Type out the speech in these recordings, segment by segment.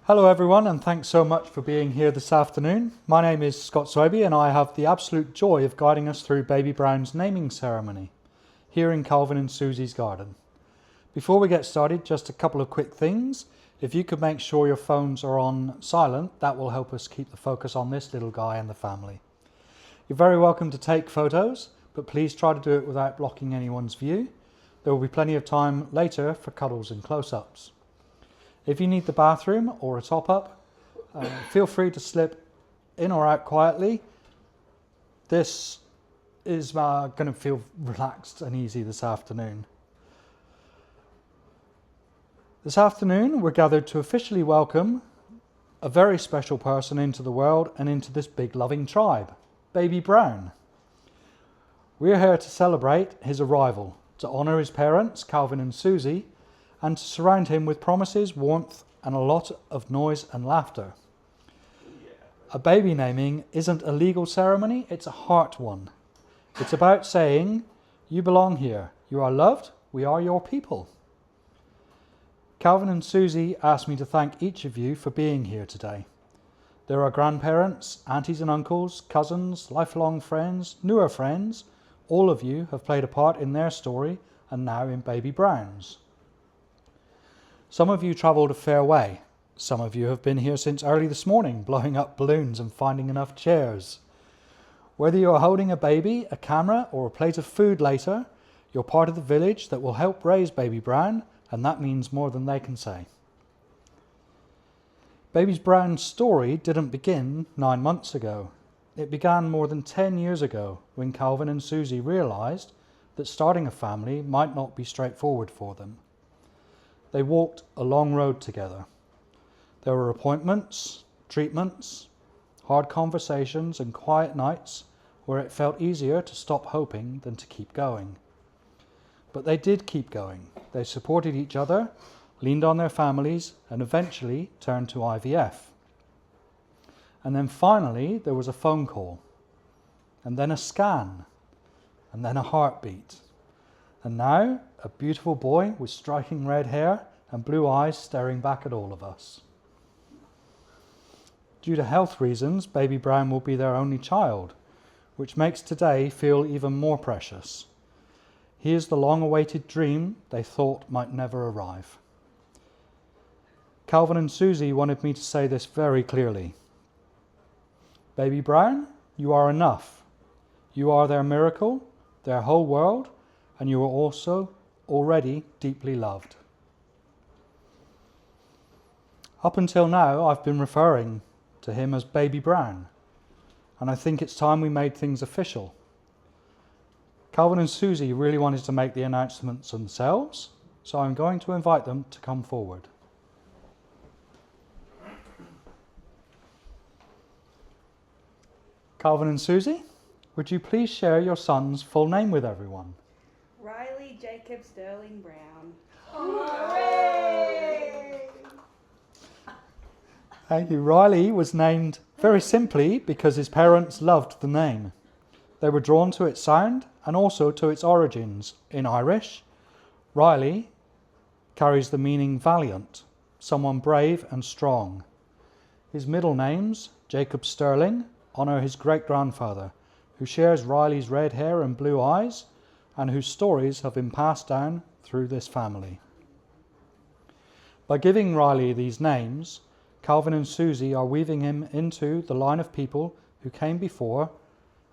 Hello everyone, and thanks so much for being here this afternoon. My name is Scott Swaby and I have the absolute joy of guiding us through Baby Brown's naming ceremony here in Calvin and Susie's garden. Before we get started, just a couple of quick things. If you could make sure your phones are on silent, that will help us keep the focus on this little guy and the family. You're very welcome to take photos, but please try to do it without blocking anyone's view. There will be plenty of time later for cuddles and close-ups. If you need the bathroom or a top-up, feel free to slip in or out quietly. This is going to feel relaxed and easy this afternoon. This afternoon, we're gathered to officially welcome a very special person into the world and into this big loving tribe, Baby Brown. We're here to celebrate his arrival, to honour his parents, Calvin and Susie, and to surround him with promises, warmth, and a lot of noise and laughter. A baby naming isn't a legal ceremony, it's a heart one. It's about saying, you belong here, you are loved, we are your people. Calvin and Susie asked me to thank each of you for being here today. There are grandparents, aunties and uncles, cousins, lifelong friends, newer friends. All of you have played a part in their story and now in Baby Brown's. Some of you travelled a fair way. Some of you have been here since early this morning, blowing up balloons and finding enough chairs. Whether you're holding a baby, a camera, or a plate of food later, you're part of the village that will help raise Baby Brown, and that means more than they can say. Baby Brown's story didn't begin 9 months ago. It began more than 10 years ago when Calvin and Susie realised that starting a family might not be straightforward for them. They walked a long road together. There were appointments, treatments, hard conversations and quiet nights where it felt easier to stop hoping than to keep going. But they did keep going. They supported each other, leaned on their families, and eventually turned to IVF. And then finally there was a phone call, and then a scan, and then a heartbeat. And now, a beautiful boy with striking red hair and blue eyes staring back at all of us. Due to health reasons, Baby Brown will be their only child, which makes today feel even more precious. He is the long-awaited dream they thought might never arrive. Calvin and Susie wanted me to say this very clearly. Baby Brown, you are enough. You are their miracle, their whole world, and you are also already deeply loved. Up until now, I've been referring to him as Baby Brown, and I think it's time we made things official. Calvin and Susie really wanted to make the announcements themselves, so I'm going to invite them to come forward. Calvin and Susie, would you please share your son's full name with everyone? Riley Jacob Sterling Brown. Hooray! Thank you. Riley was named very simply because his parents loved the name. They were drawn to its sound and also to its origins. In Irish, Riley carries the meaning valiant, someone brave and strong. His middle names, Jacob Sterling, honour his great-grandfather, who shares Riley's red hair and blue eyes, and whose stories have been passed down through this family. By giving Riley these names, Calvin and Susie are weaving him into the line of people who came before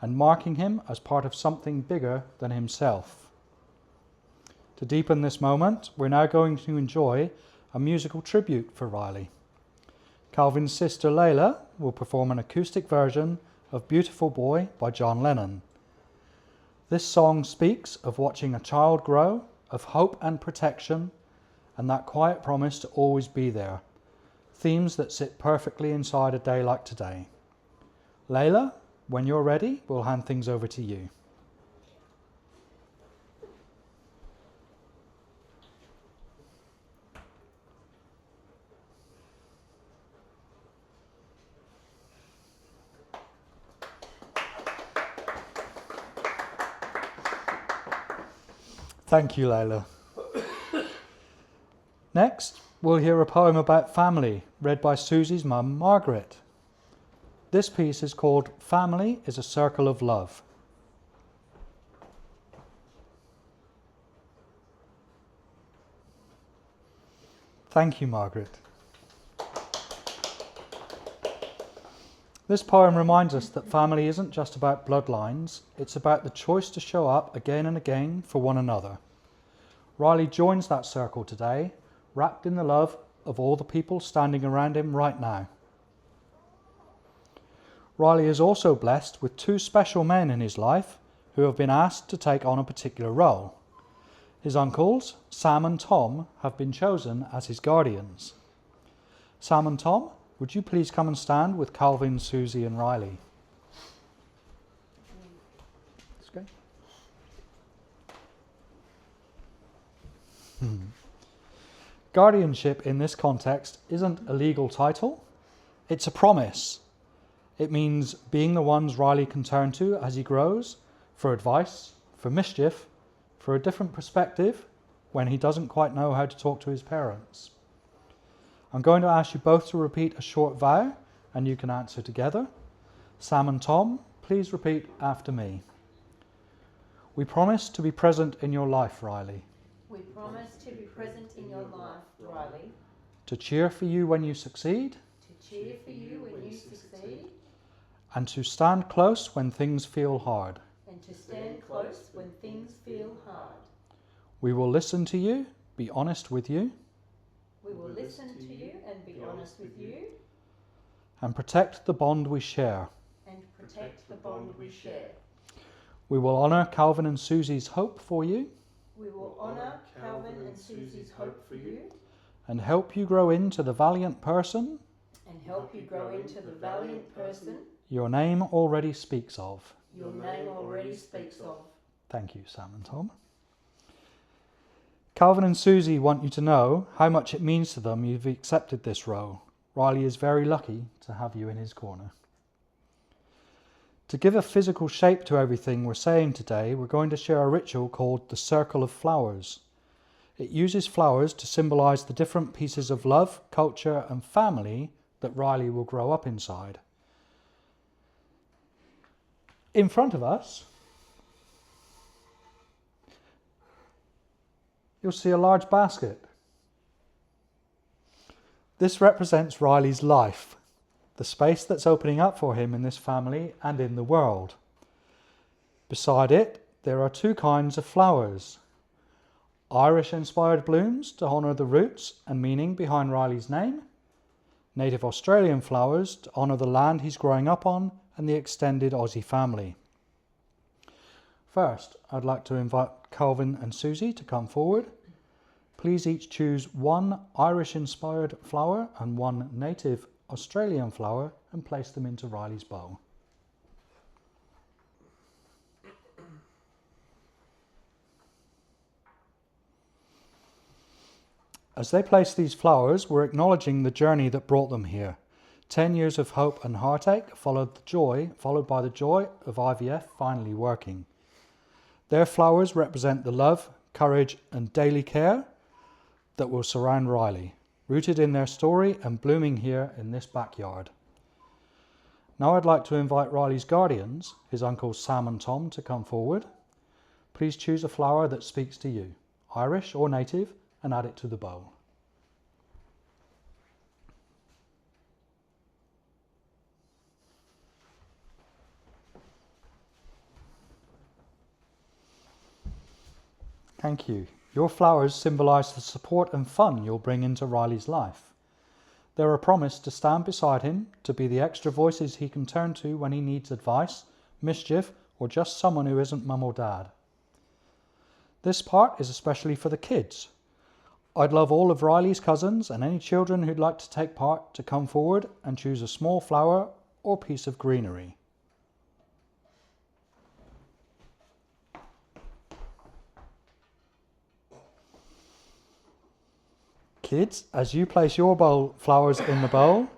and marking him as part of something bigger than himself. To deepen this moment, we're now going to enjoy a musical tribute for Riley. Calvin's sister Layla will perform an acoustic version of Beautiful Boy by John Lennon. This song speaks of watching a child grow, of hope and protection, and that quiet promise to always be there. Themes that sit perfectly inside a day like today. Layla, when you're ready, we'll hand things over to you. Thank you, Layla. Next, we'll hear a poem about family, read by Susie's mum, Margaret. This piece is called Family is a Circle of Love. Thank you, Margaret. This poem reminds us that family isn't just about bloodlines, it's about the choice to show up again and again for one another. Riley joins that circle today, wrapped in the love of all the people standing around him right now. Riley is also blessed with two special men in his life who have been asked to take on a particular role. His uncles, Sam and Tom, have been chosen as his guardians. Sam and Tom, would you please come and stand with Calvin, Susie and Riley? Okay. Guardianship in this context isn't a legal title, it's a promise. It means being the ones Riley can turn to as he grows for advice, for mischief, for a different perspective when he doesn't quite know how to talk to his parents. I'm going to ask you both to repeat a short vow and you can answer together. Sam and Tom, please repeat after me. We promise to be present in your life, Riley. We promise to be present in your life, Riley. To cheer for you when you succeed. To cheer for you when you succeed. And to stand close when things feel hard. And to stand close when things feel hard. We will listen to you, be honest with you. We will listen to you and be honest with you. And protect the bond we share. And protect the bond we share. We will honour Calvin and Susie's hope for you. We will honour Calvin and Susie's hope for you. And help you grow into the valiant person. And help you grow into the valiant person. Your name already speaks of. Your name already speaks of. Thank you, Sam and Tom. Calvin and Susie want you to know how much it means to them you've accepted this role. Riley is very lucky to have you in his corner. To give a physical shape to everything we're saying today, we're going to share a ritual called the Circle of Flowers. It uses flowers to symbolise the different pieces of love, culture and family that Riley will grow up inside. In front of us, you'll see a large basket. This represents Riley's life, the space that's opening up for him in this family and in the world. Beside it, there are two kinds of flowers. Irish-inspired blooms to honour the roots and meaning behind Riley's name. Native Australian flowers to honour the land he's growing up on and the extended Aussie family. First, I'd like to invite Calvin and Susie to come forward. Please each choose one Irish-inspired flower and one native Australian flower and place them into Riley's bowl. As they place these flowers, we're acknowledging the journey that brought them here. 10 years of hope and heartache followed by the joy of IVF finally working. Their flowers represent the love, courage and daily care that will surround Riley, rooted in their story and blooming here in this backyard. Now I'd like to invite Riley's guardians, his uncles Sam and Tom, to come forward. Please choose a flower that speaks to you, Irish or native, and add it to the bowl. Thank you. Your flowers symbolise the support and fun you'll bring into Riley's life. They're a promise to stand beside him, to be the extra voices he can turn to when he needs advice, mischief, or just someone who isn't mum or dad. This part is especially for the kids. I'd love all of Riley's cousins and any children who'd like to take part to come forward and choose a small flower or piece of greenery. Kids, as you place your flowers in the bowl,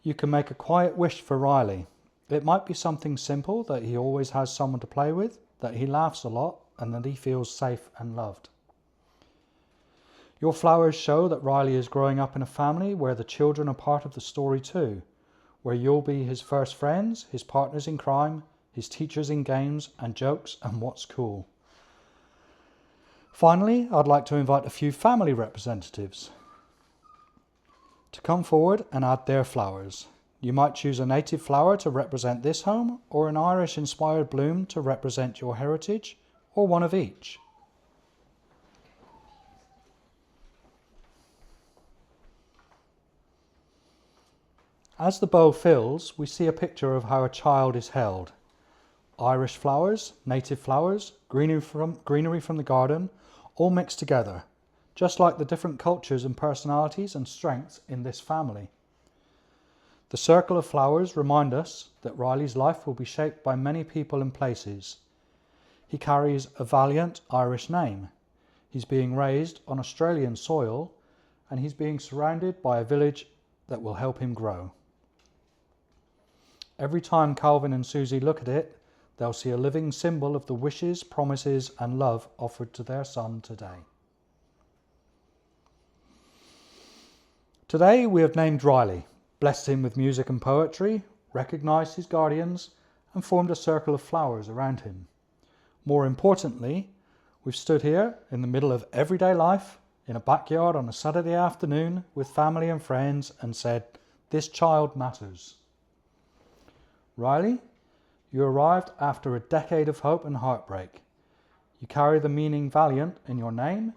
you can make a quiet wish for Riley. It might be something simple, that he always has someone to play with, that he laughs a lot, and that he feels safe and loved. Your flowers show that Riley is growing up in a family where the children are part of the story too, where you'll be his first friends, his partners in crime, his teachers in games and jokes and what's cool. Finally, I'd like to invite a few family representatives to come forward and add their flowers. You might choose a native flower to represent this home, or an Irish-inspired bloom to represent your heritage, or one of each. As the bow fills, we see a picture of how a child is held. Irish flowers, native flowers, greenery from the garden, all mixed together, just like the different cultures and personalities and strengths in this family. The circle of flowers remind us that Riley's life will be shaped by many people and places. He carries a valiant Irish name. He's being raised on Australian soil, and he's being surrounded by a village that will help him grow. Every time Calvin and Susie look at it, they'll see a living symbol of the wishes, promises and love offered to their son today. Today we have named Riley, blessed him with music and poetry, recognised his guardians and formed a circle of flowers around him. More importantly, we've stood here in the middle of everyday life, in a backyard on a Saturday afternoon with family and friends and said, this child matters. Riley, you arrived after a decade of hope and heartbreak. You carry the meaning valiant in your name,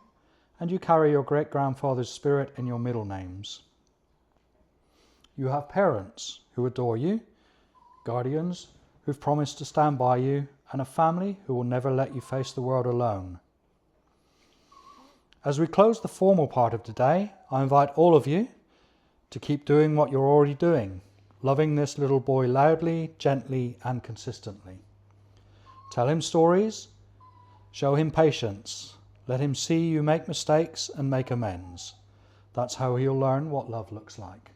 and you carry your great-grandfather's spirit in your middle names. You have parents who adore you, guardians who've promised to stand by you, and a family who will never let you face the world alone. As we close the formal part of today, I invite all of you to keep doing what you're already doing, loving this little boy loudly, gently and consistently. Tell him stories, show him patience, let him see you make mistakes and make amends. That's how he'll learn what love looks like.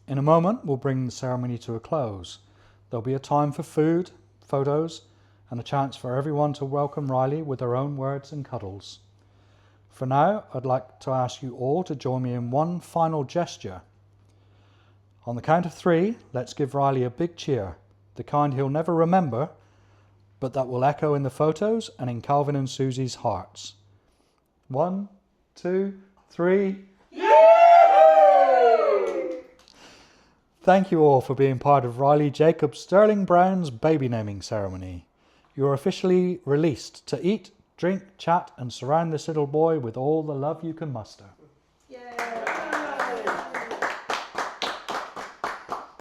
In a moment, we'll bring the ceremony to a close. There'll be a time for food, photos, and a chance for everyone to welcome Riley with their own words and cuddles. For now, I'd like to ask you all to join me in one final gesture. On the count of 3, let's give Riley a big cheer, the kind he'll never remember, but that will echo in the photos and in Calvin and Susie's hearts. 1, 2, 3. Yay! Thank you all for being part of Riley Jacob Sterling Brown's baby naming ceremony. You are officially released to eat, drink, chat and surround this little boy with all the love you can muster.